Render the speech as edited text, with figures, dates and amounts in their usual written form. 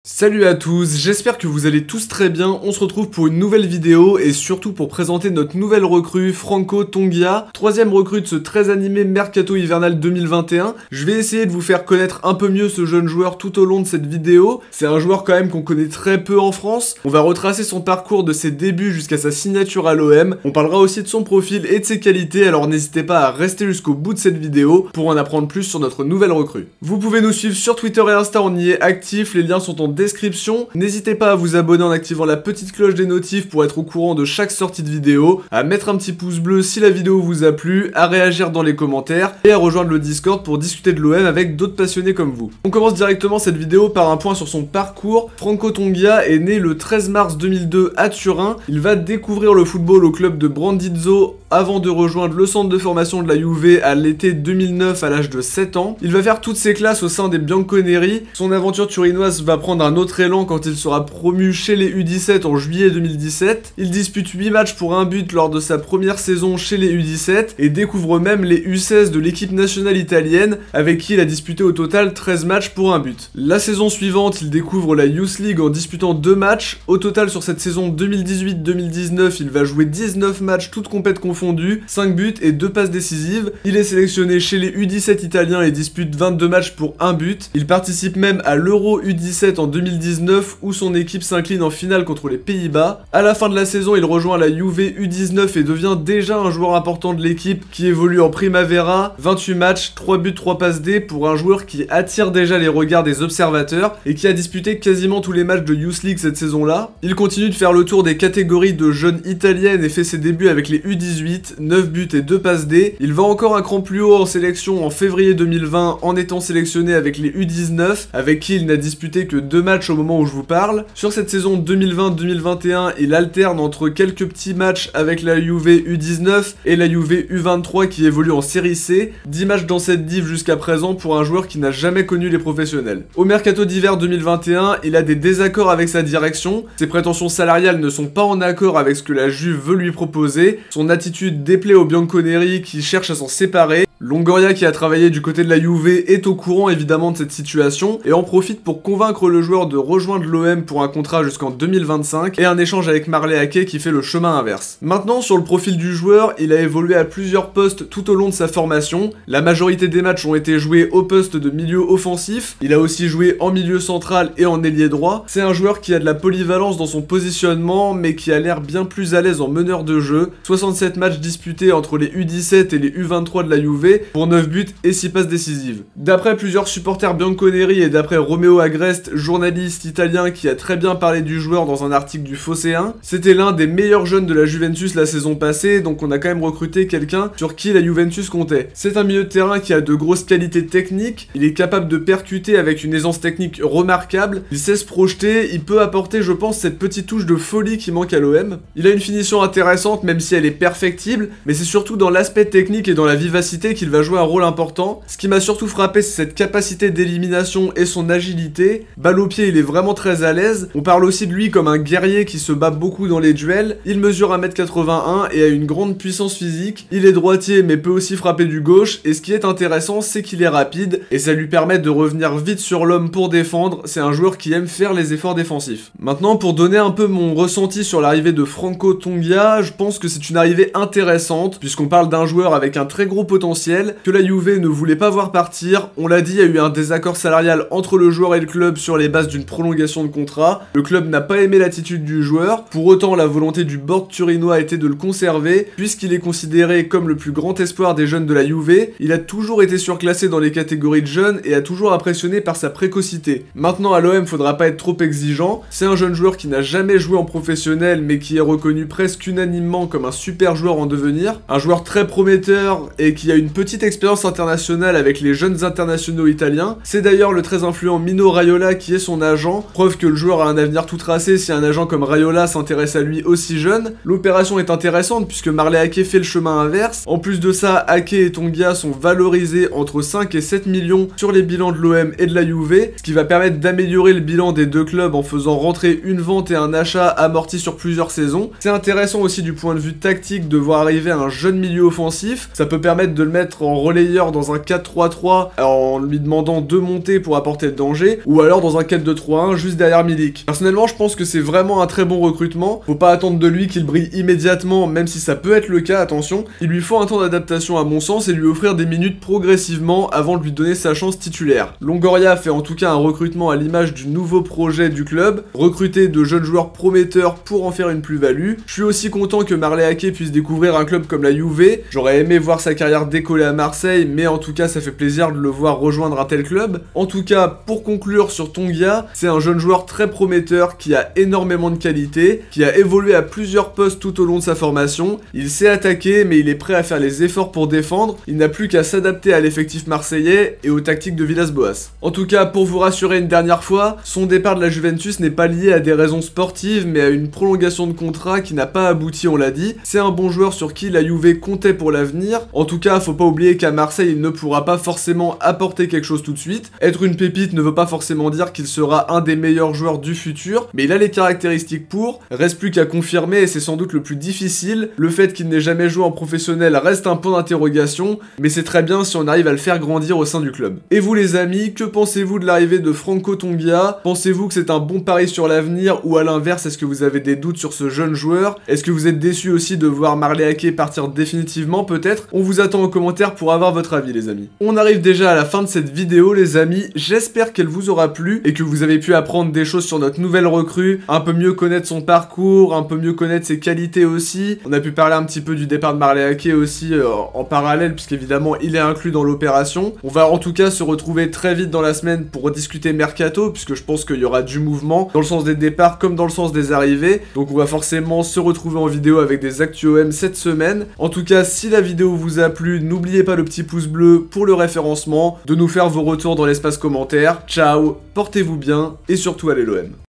Salut à tous, j'espère que vous allez tous très bien. On se retrouve pour une nouvelle vidéo et surtout pour présenter notre nouvelle recrue, Franco Tongia, troisième recrue de ce très animé Mercato hivernal 2021. Je vais essayer de vous faire connaître un peu mieux ce jeune joueur tout au long de cette vidéo. C'est un joueur quand même qu'on connaît très peu en France. On va retracer son parcours de ses débuts jusqu'à sa signature à l'OM. On parlera aussi de son profil et de ses qualités, alors n'hésitez pas à rester jusqu'au bout de cette vidéo pour en apprendre plus sur notre nouvelle recrue. Vous pouvez nous suivre sur Twitter et Insta, on y est actif, les liens sont en description. N'hésitez pas à vous abonner en activant la petite cloche des notifs pour être au courant de chaque sortie de vidéo, à mettre un petit pouce bleu si la vidéo vous a plu, à réagir dans les commentaires et à rejoindre le Discord pour discuter de l'OM avec d'autres passionnés comme vous. On commence directement cette vidéo par un point sur son parcours. Franco Tongia est né le 13 mars 2002 à Turin. Il va découvrir le football au club de Brandizzo avant de rejoindre le centre de formation de la Juve à l'été 2009 à l'âge de 7 ans. Il va faire toutes ses classes au sein des Bianconeri. Son aventure turinoise va prendre un autre élan quand il sera promu chez les U17 en juillet 2017. Il dispute 8 matchs pour un but lors de sa première saison chez les U17 et découvre même les U16 de l'équipe nationale italienne avec qui il a disputé au total 13 matchs pour un but. La saison suivante, il découvre la Youth League en disputant 2 matchs. Au total sur cette saison 2018-2019, il va jouer 19 matchs toutes compétitions confondues, 5 buts et 2 passes décisives. Il est sélectionné chez les U17 italiens et dispute 22 matchs pour un but. Il participe même à l'Euro U17 en 2019 où son équipe s'incline en finale contre les Pays-Bas. À la fin de la saison, il rejoint la Juve U19 et devient déjà un joueur important de l'équipe qui évolue en Primavera. 28 matchs, 3 buts, 3 passes D pour un joueur qui attire déjà les regards des observateurs et qui a disputé quasiment tous les matchs de Youth League cette saison-là. Il continue de faire le tour des catégories de jeunes italiennes et fait ses débuts avec les U18, 9 buts et 2 passes D. Il va encore un cran plus haut en sélection en février 2020 en étant sélectionné avec les U19 avec qui il n'a disputé que 2 matchs au moment où je vous parle. Sur cette saison 2020-2021, il alterne entre quelques petits matchs avec la Juve U19 et la Juve U23 qui évolue en série C. 10 matchs dans cette div jusqu'à présent pour un joueur qui n'a jamais connu les professionnels. Au mercato d'hiver 2021, il a des désaccords avec sa direction. Ses prétentions salariales ne sont pas en accord avec ce que la Juve veut lui proposer. Son attitude déplaît aux Bianconeri qui cherchent à s'en séparer. Longoria, qui a travaillé du côté de la Juve, est au courant évidemment de cette situation et en profite pour convaincre le joueur de rejoindre l'OM pour un contrat jusqu'en 2025 et un échange avec Marley Ake qui fait le chemin inverse. Maintenant, sur le profil du joueur, il a évolué à plusieurs postes tout au long de sa formation. La majorité des matchs ont été joués au poste de milieu offensif. Il a aussi joué en milieu central et en ailier droit. C'est un joueur qui a de la polyvalence dans son positionnement mais qui a l'air bien plus à l'aise en meneur de jeu. 67 matchs disputés entre les U17 et les U23 de la Juve pour 9 buts et 6 passes décisives. D'après plusieurs supporters bianconeri et d'après Romeo Agreste, journaliste italien qui a très bien parlé du joueur dans un article du Phocéen, c'était l'un des meilleurs jeunes de la Juventus la saison passée, donc on a quand même recruté quelqu'un sur qui la Juventus comptait. C'est un milieu de terrain qui a de grosses qualités techniques, il est capable de percuter avec une aisance technique remarquable, il sait se projeter, il peut apporter je pense cette petite touche de folie qui manque à l'OM. Il a une finition intéressante même si elle est perfectible, mais c'est surtout dans l'aspect technique et dans la vivacité qu'il va jouer un rôle important. Ce qui m'a surtout frappé, c'est cette capacité d'élimination et son agilité. Balle au pied, il est vraiment très à l'aise. On parle aussi de lui comme un guerrier qui se bat beaucoup dans les duels. Il mesure 1m81 et a une grande puissance physique. Il est droitier mais peut aussi frapper du gauche. Et ce qui est intéressant, c'est qu'il est rapide et ça lui permet de revenir vite sur l'homme pour défendre. C'est un joueur qui aime faire les efforts défensifs. Maintenant, pour donner un peu mon ressenti sur l'arrivée de Franco Tongia, je pense que c'est une arrivée intéressante puisqu'on parle d'un joueur avec un très gros potentiel que la Juve ne voulait pas voir partir. On l'a dit, il y a eu un désaccord salarial entre le joueur et le club sur les bases d'une prolongation de contrat. Le club n'a pas aimé l'attitude du joueur. Pour autant, la volonté du board turinois était de le conserver, puisqu'il est considéré comme le plus grand espoir des jeunes de la Juve. Il a toujours été surclassé dans les catégories de jeunes et a toujours impressionné par sa précocité. Maintenant, à l'OM, faudra pas être trop exigeant. C'est un jeune joueur qui n'a jamais joué en professionnel, mais qui est reconnu presque unanimement comme un super joueur en devenir. Un joueur très prometteur et qui a une petite expérience internationale avec les jeunes internationaux italiens. C'est d'ailleurs le très influent Mino Raiola qui est son agent, preuve que le joueur a un avenir tout tracé si un agent comme Raiola s'intéresse à lui aussi jeune. L'opération est intéressante puisque Marley Ake fait le chemin inverse. En plus de ça, Ake et Tongia sont valorisés entre 5 et 7 millions sur les bilans de l'OM et de la Juve, ce qui va permettre d'améliorer le bilan des deux clubs en faisant rentrer une vente et un achat amorti sur plusieurs saisons. C'est intéressant aussi du point de vue tactique de voir arriver un jeune milieu offensif, ça peut permettre de le mettre en relayeur dans un 4-3-3 en lui demandant de monter pour apporter de danger, ou alors dans un 4 2 3 1 juste derrière Milik. Personnellement, je pense que c'est vraiment un très bon recrutement. Faut pas attendre de lui qu'il brille immédiatement, même si ça peut être le cas, attention. Il lui faut un temps d'adaptation à mon sens et lui offrir des minutes progressivement avant de lui donner sa chance titulaire. Longoria fait en tout cas un recrutement à l'image du nouveau projet du club, recruter de jeunes joueurs prometteurs pour en faire une plus-value. Je suis aussi content que Marley Ake puisse découvrir un club comme la Juve. J'aurais aimé voir sa carrière décoller à Marseille, mais en tout cas ça fait plaisir de le voir rejoindre un tel club. En tout cas, pour conclure sur Tongia, c'est un jeune joueur très prometteur qui a énormément de qualité, qui a évolué à plusieurs postes tout au long de sa formation. Il sait attaquer, mais il est prêt à faire les efforts pour défendre. Il n'a plus qu'à s'adapter à l'effectif marseillais et aux tactiques de Villas-Boas. En tout cas, pour vous rassurer une dernière fois, son départ de la Juventus n'est pas lié à des raisons sportives, mais à une prolongation de contrat qui n'a pas abouti, on l'a dit. C'est un bon joueur sur qui la Juve comptait pour l'avenir. En tout cas, faut pas oublier qu'à Marseille, il ne pourra pas forcément apporter quelque chose tout de suite. Être une pépite ne veut pas forcément dire qu'il sera un des meilleurs joueurs du futur, mais il a les caractéristiques pour. Reste plus qu'à confirmer, et c'est sans doute le plus difficile. Le fait qu'il n'ait jamais joué en professionnel reste un point d'interrogation, mais c'est très bien si on arrive à le faire grandir au sein du club. Et vous les amis, que pensez-vous de l'arrivée de Franco Tongia? Pensez-vous que c'est un bon pari sur l'avenir, ou à l'inverse, est-ce que vous avez des doutes sur ce jeune joueur? Est-ce que vous êtes déçu aussi de voir Marley Ake partir définitivement peut-être? On vous attend en commentaire pour avoir votre avis les amis. On arrive déjà à la fin de cette vidéo les amis, j'espère qu'elle vous aura plu et que vous avez pu apprendre des choses sur notre nouvelle recrue, un peu mieux connaître son parcours, un peu mieux connaître ses qualités aussi. On a pu parler un petit peu du départ de Marley Ake aussi en parallèle puisqu'évidemment il est inclus dans l'opération. On va en tout cas se retrouver très vite dans la semaine pour discuter Mercato puisque je pense qu'il y aura du mouvement dans le sens des départs comme dans le sens des arrivées. Donc on va forcément se retrouver en vidéo avec des actus OM cette semaine. En tout cas si la vidéo vous a plu, n'oubliez pas le petit pouce bleu pour le référencement, de nous faire vos retours dans l'espace commentaire. Ciao, portez-vous bien et surtout allez l'OM.